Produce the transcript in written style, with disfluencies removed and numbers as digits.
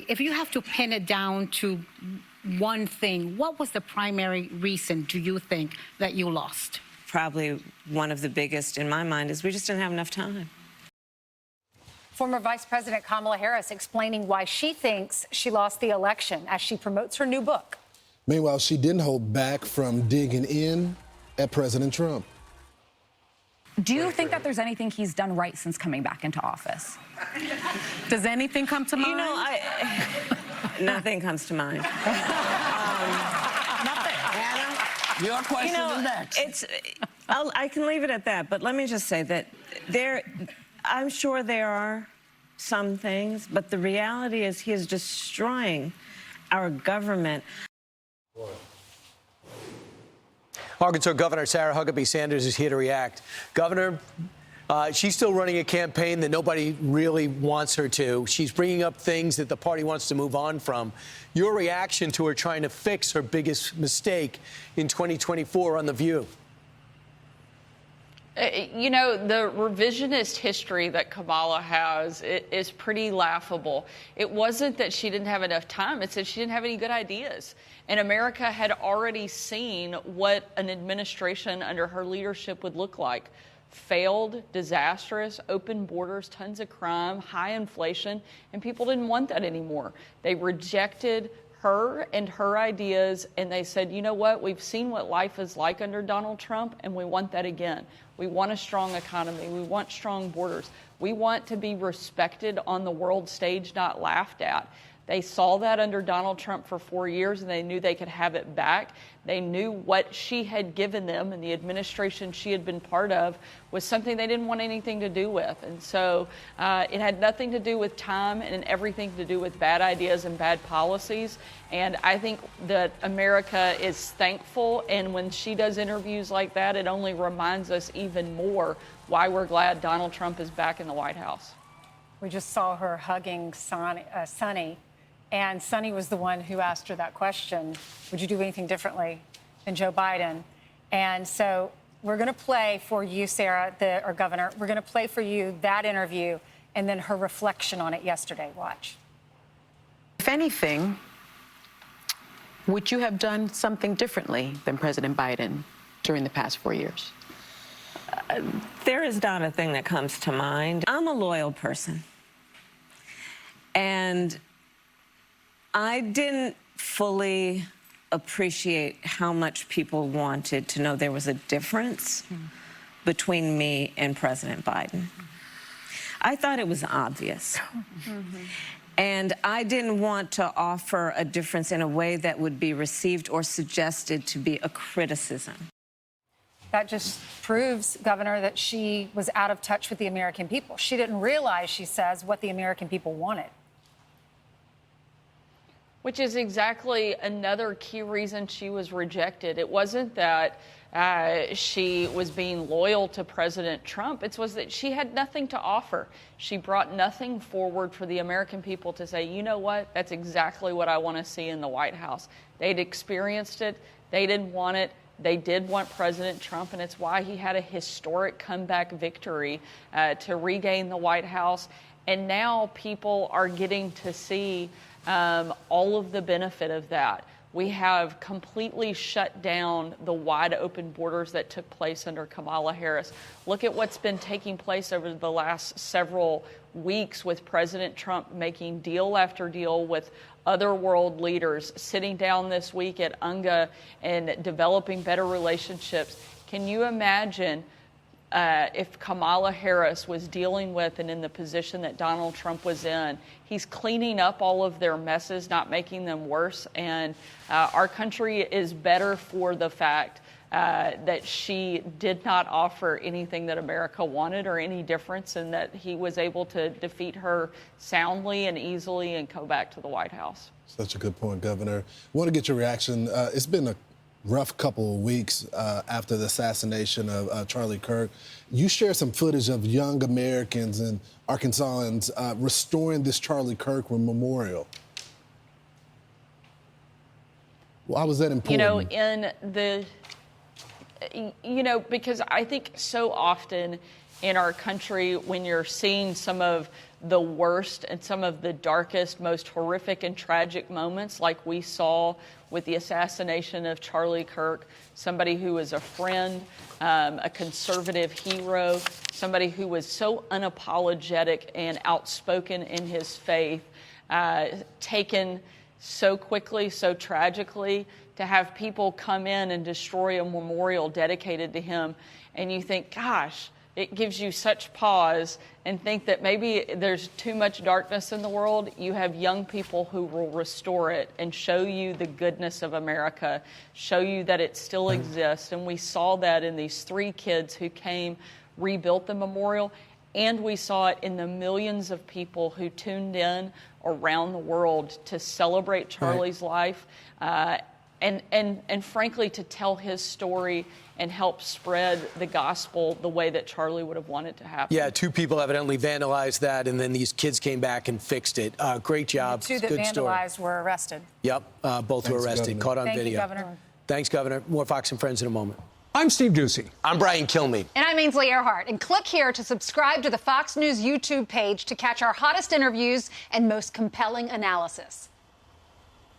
if you have to pin it down to one thing, what was the primary reason, do you think, that you lost? Probably one of the biggest in my mind is we just didn't have enough time. Former Vice President Kamala Harris explaining why she thinks she lost the election as she promotes her new book. Meanwhile, she didn't hold back from digging in at President Trump. Do you think that there's anything he's done right since coming back into office? Does anything come to mind? You know, nothing comes to mind. Nothing. Anna, your question is next. I can leave it at that, but let me just say that I'm sure there are some things, but the reality is he is destroying our government. Arkansas Governor Sarah Huckabee Sanders is here to react. Governor, she's still running a campaign that nobody really wants her to. She's bringing up things that the party wants to move on from. Your reaction to her trying to fix her biggest mistake in 2024 on The View? You know, the revisionist history that Kamala has is pretty laughable. It wasn't that she didn't have enough time. It's that she didn't have any good ideas. And America had already seen what an administration under her leadership would look like. Failed, disastrous, open borders, tons of crime, high inflation, and people didn't want that anymore. They rejected her and her ideas, and they said, you know what, we've seen what life is like under Donald Trump, and we want that again. We want a strong economy. We want strong borders. We want to be respected on the world stage, not laughed at. They saw that under Donald Trump for 4 years, and they knew they could have it back. They knew what she had given them and the administration she had been part of was something they didn't want anything to do with. And so it had nothing to do with time and everything to do with bad ideas and bad policies. And I think that America is thankful. And when she does interviews like that, it only reminds us even more why we're glad Donald Trump is back in the White House. We just saw her hugging Sonny. And Sonny was the one who asked her that question, would you do anything differently than Joe Biden? And so we're going to play for you, Sarah, our governor, we're going to play for you that interview and then her reflection on it yesterday. Watch. If anything, would you have done something differently than President Biden during the past 4 years? There is not a thing that comes to mind. I'm a loyal person. And I didn't fully appreciate how much people wanted to know there was a difference between me and President Biden. I thought it was obvious. And I didn't want to offer a difference in a way that would be received or suggested to be a criticism. That just proves, Governor, that she was out of touch with the American people. She didn't realize, she says, what the American people wanted. Which is exactly another key reason she was rejected. It wasn't that she was being loyal to President Trump. It was that she had nothing to offer. She brought nothing forward for the American people to say, you know what, that's exactly what I want to see in the White House. They'd experienced it. They didn't want it. They did want President Trump, and it's why he had a historic comeback victory to regain the White House. And now people are getting to see all of the benefit of that. We have completely shut down the wide open borders that took place under Kamala Harris. Look at what's been taking place over the last several weeks with President Trump making deal after deal with other world leaders, sitting down this week at UNGA and developing better relationships. Can you imagine if Kamala Harris was dealing with and in the position that Donald Trump was in? He's cleaning up all of their messes, not making them worse. And our country is better for the fact that she did not offer anything that America wanted or any difference, and that he was able to defeat her soundly and easily and go back to the White House. Such a good point, Governor. I want to get your reaction. It's been a rough couple of weeks after the assassination of Charlie Kirk. You shared some footage of young Americans and Arkansans restoring this Charlie Kirk memorial. Why was that important? Because I think so often in our country, when you're seeing some of the worst and some of the darkest, most horrific and tragic moments, like we saw with the assassination of Charlie Kirk, somebody who was a friend, a conservative hero, somebody who was so unapologetic and outspoken in his faith, taken so quickly, so tragically, to have people come in and destroy a memorial dedicated to him. And you think, gosh, it gives you such pause and think that maybe there's too much darkness in the world. You have young people who will restore it and show you the goodness of America, show you that it still exists. And we saw that in these 3 kids who came, rebuilt the memorial, and we saw it in the millions of people who tuned in around the world to celebrate Charlie's life, and frankly, to tell his story and help spread the gospel the way that Charlie would have wanted to happen. Yeah, 2 people evidently vandalized that, and then these kids came back and fixed it. Great job. The 2 that Good vandalized story. were arrested. Yep, both were arrested, Governor. caught on Thank video. you, Governor. Thanks, Governor. More Fox and Friends in a moment. I'm Steve Doocy. I'm Brian Kilmeade. And I'm Ainsley Earhart. And click here to subscribe to the Fox News YouTube page to catch our hottest interviews and most compelling analysis.